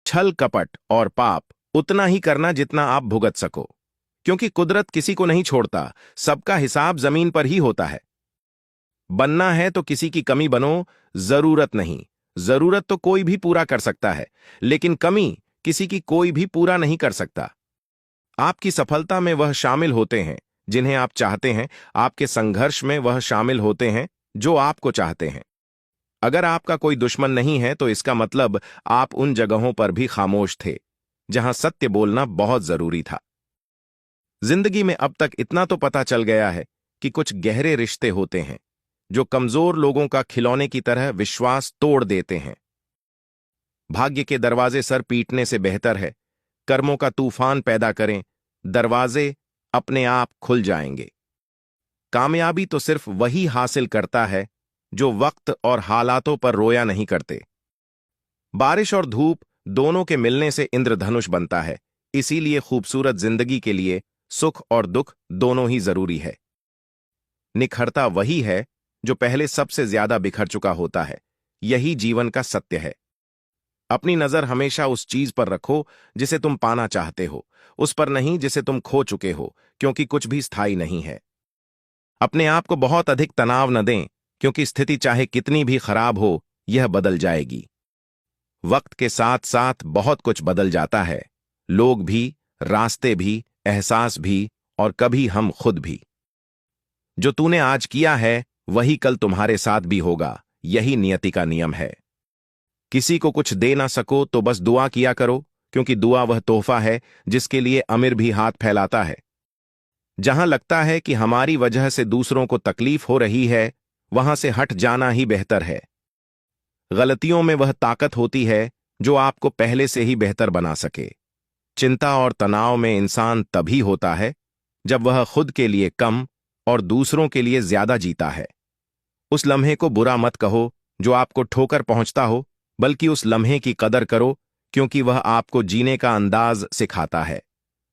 छल कपट और पाप उतना ही करना जितना आप भुगत सको, क्योंकि कुदरत किसी को नहीं छोड़ता, सबका हिसाब जमीन पर ही होता है। बनना है तो किसी की कमी बनो, जरूरत नहीं। जरूरत तो कोई भी पूरा कर सकता है, लेकिन कमी किसी की कोई भी पूरा नहीं कर सकता। आपकी सफलता में वह शामिल होते हैं जिन्हें आप चाहते हैं, आपके संघर्ष में वह शामिल होते हैं जो आपको चाहते हैं। अगर आपका कोई दुश्मन नहीं है तो इसका मतलब आप उन जगहों पर भी खामोश थे जहां सत्य बोलना बहुत जरूरी था। जिंदगी में अब तक इतना तो पता चल गया है कि कुछ गहरे रिश्ते होते हैं जो कमजोर लोगों का खिलौने की तरह विश्वास तोड़ देते हैं। भाग्य के दरवाजे सर पीटने से बेहतर है कर्मों का तूफान पैदा करें, दरवाजे अपने आप खुल जाएंगे। कामयाबी तो सिर्फ वही हासिल करता है जो वक्त और हालातों पर रोया नहीं करते। बारिश और धूप दोनों के मिलने से इंद्रधनुष बनता है, इसीलिए खूबसूरत जिंदगी के लिए सुख और दुख दोनों ही जरूरी है। निखरता वही है जो पहले सबसे ज्यादा बिखर चुका होता है, यही जीवन का सत्य है। अपनी नजर हमेशा उस चीज पर रखो जिसे तुम पाना चाहते हो, उस पर नहीं जिसे तुम खो चुके हो, क्योंकि कुछ भी स्थायी नहीं है। अपने आप को बहुत अधिक तनाव न दें, क्योंकि स्थिति चाहे कितनी भी खराब हो, यह बदल जाएगी। वक्त के साथ साथ बहुत कुछ बदल जाता है, लोग भी, रास्ते भी, एहसास भी, और कभी हम खुद भी। जो तूने आज किया है वही कल तुम्हारे साथ भी होगा, यही नियति का नियम है। किसी को कुछ दे ना सको तो बस दुआ किया करो, क्योंकि दुआ वह तोहफा है जिसके लिए अमीर भी हाथ फैलाता है। जहां लगता है कि हमारी वजह से दूसरों को तकलीफ हो रही है, वहां से हट जाना ही बेहतर है। गलतियों में वह ताकत होती है जो आपको पहले से ही बेहतर बना सके। चिंता और तनाव में इंसान तभी होता है जब वह खुद के लिए कम और दूसरों के लिए ज्यादा जीता है। उस लम्हे को बुरा मत कहो जो आपको ठोकर पहुंचता हो, बल्कि उस लम्हे की कदर करो, क्योंकि वह आपको जीने का अंदाज सिखाता है।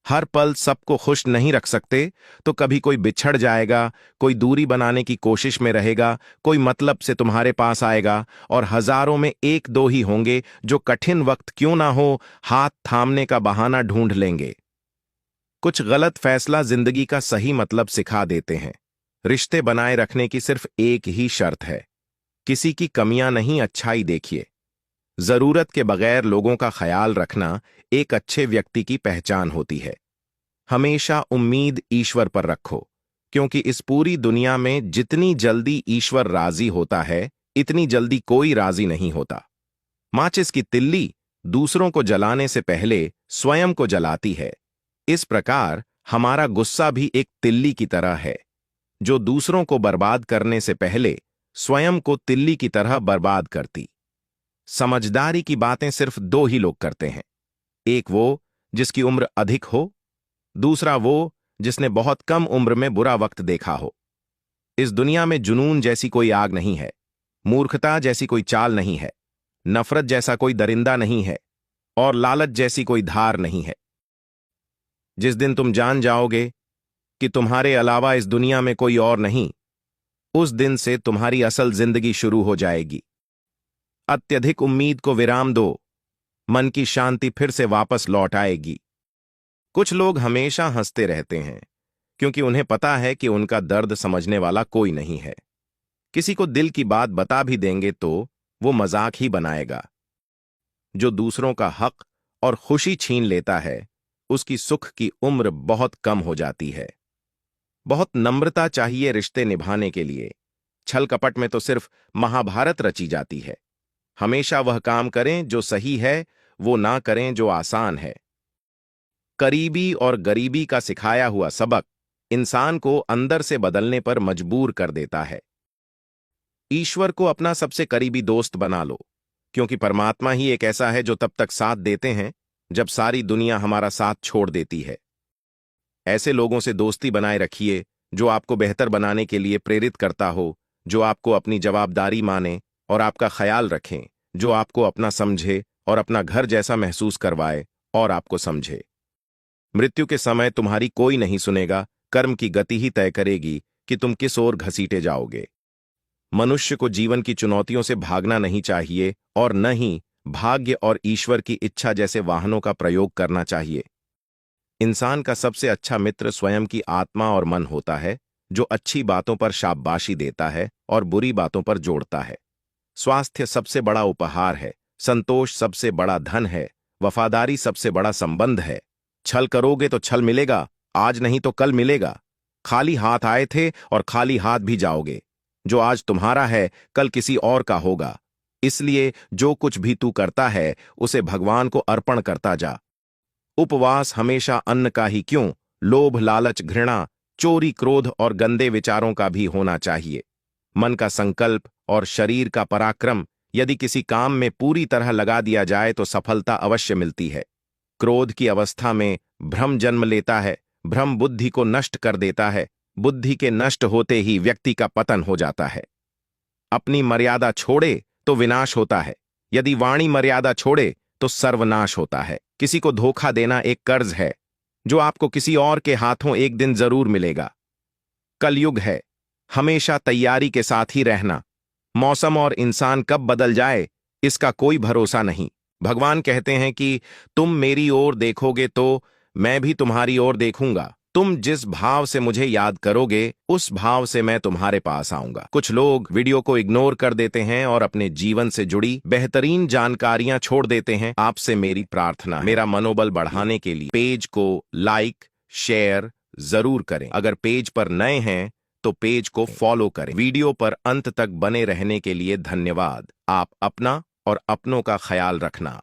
हर पल सबको खुश नहीं रख सकते, तो कभी कोई बिछड़ जाएगा, कोई दूरी बनाने की कोशिश में रहेगा, कोई मतलब से तुम्हारे पास आएगा, और हजारों में एक दो ही होंगे जो कठिन वक्त क्यों ना हो हाथ थामने का बहाना ढूंढ लेंगे। कुछ गलत फैसला जिंदगी का सही मतलब सिखा देते हैं। रिश्ते बनाए रखने की सिर्फ एक ही शर्त है, किसी की कमियां नहीं, अच्छाई देखिए। जरूरत के बगैर लोगों का ख्याल रखना एक अच्छे व्यक्ति की पहचान होती है। हमेशा उम्मीद ईश्वर पर रखो, क्योंकि इस पूरी दुनिया में जितनी जल्दी ईश्वर राजी होता है, इतनी जल्दी कोई राजी नहीं होता। माचिस की तिल्ली दूसरों को जलाने से पहले स्वयं को जलाती है। इस प्रकार हमारा गुस्सा भी एक तिल्ली की तरह है, जो दूसरों को बर्बाद करने से पहले स्वयं को तिल्ली की तरह बर्बाद करती। समझदारी की बातें सिर्फ दो ही लोग करते हैं, एक वो जिसकी उम्र अधिक हो, दूसरा वो जिसने बहुत कम उम्र में बुरा वक्त देखा हो। इस दुनिया में जुनून जैसी कोई आग नहीं है, मूर्खता जैसी कोई चाल नहीं है, नफरत जैसा कोई दरिंदा नहीं है, और लालच जैसी कोई धार नहीं है। जिस दिन तुम जान जाओगे कि तुम्हारे अलावा इस दुनिया में कोई और नहीं, उस दिन से तुम्हारी असल जिंदगी शुरू हो जाएगी। अत्यधिक उम्मीद को विराम दो, मन की शांति फिर से वापस लौट आएगी। कुछ लोग हमेशा हंसते रहते हैं, क्योंकि उन्हें पता है कि उनका दर्द समझने वाला कोई नहीं है। किसी को दिल की बात बता भी देंगे तो वो मजाक ही बनाएगा। जो दूसरों का हक और खुशी छीन लेता है, उसकी सुख की उम्र बहुत कम हो जाती है। बहुत नम्रता चाहिए रिश्ते निभाने के लिए। छल कपट में तो सिर्फ महाभारत रची जाती है। हमेशा वह काम करें जो सही है, वो ना करें जो आसान है। करीबी और गरीबी का सिखाया हुआ सबक इंसान को अंदर से बदलने पर मजबूर कर देता है। ईश्वर को अपना सबसे करीबी दोस्त बना लो, क्योंकि परमात्मा ही एक ऐसा है जो तब तक साथ देते हैं जब सारी दुनिया हमारा साथ छोड़ देती है। ऐसे लोगों से दोस्ती बनाए रखिए जो आपको बेहतर बनाने के लिए प्रेरित करता हो, जो आपको अपनी जवाबदारी माने और आपका ख्याल रखें, जो आपको अपना समझे और अपना घर जैसा महसूस करवाए और आपको समझे। मृत्यु के समय तुम्हारी कोई नहीं सुनेगा, कर्म की गति ही तय करेगी कि तुम किस ओर घसीटे जाओगे। मनुष्य को जीवन की चुनौतियों से भागना नहीं चाहिए और न ही भाग्य और ईश्वर की इच्छा जैसे वाहनों का प्रयोग करना चाहिए। इंसान का सबसे अच्छा मित्र स्वयं की आत्मा और मन होता है, जो अच्छी बातों पर शाबाशी देता है और बुरी बातों पर जोड़ता है। स्वास्थ्य सबसे बड़ा उपहार है, संतोष सबसे बड़ा धन है, वफादारी सबसे बड़ा संबंध है। छल करोगे तो छल मिलेगा, आज नहीं तो कल मिलेगा। खाली हाथ आए थे और खाली हाथ भी जाओगे। जो आज तुम्हारा है कल किसी और का होगा। इसलिए जो कुछ भी तू करता है उसे भगवान को अर्पण करता जा। उपवास हमेशा अन्न का ही क्यों, लोभ लालच घृणा चोरी क्रोध और गंदे विचारों का भी होना चाहिए। मन का संकल्प और शरीर का पराक्रम यदि किसी काम में पूरी तरह लगा दिया जाए तो सफलता अवश्य मिलती है। क्रोध की अवस्था में भ्रम जन्म लेता है, भ्रम बुद्धि को नष्ट कर देता है, बुद्धि के नष्ट होते ही व्यक्ति का पतन हो जाता है। अपनी मर्यादा छोड़े तो विनाश होता है, यदि वाणी मर्यादा छोड़े तो सर्वनाश होता है। किसी को धोखा देना एक कर्ज है, जो आपको किसी और के हाथों एक दिन जरूर मिलेगा। कलयुग है, हमेशा तैयारी के साथ ही रहना। मौसम और इंसान कब बदल जाए इसका कोई भरोसा नहीं। भगवान कहते हैं कि तुम मेरी ओर देखोगे तो मैं भी तुम्हारी ओर देखूंगा। तुम जिस भाव से मुझे याद करोगे उस भाव से मैं तुम्हारे पास आऊंगा। कुछ लोग वीडियो को इग्नोर कर देते हैं और अपने जीवन से जुड़ी बेहतरीन जानकारियां छोड़ देते हैं। आपसे मेरी प्रार्थना है, मेरा मनोबल बढ़ाने के लिए पेज को लाइक शेयर जरूर करें। अगर पेज पर नए हैं तो पेज को फॉलो करें। वीडियो पर अंत तक बने रहने के लिए धन्यवाद। आप अपना और अपनों का ख्याल रखना।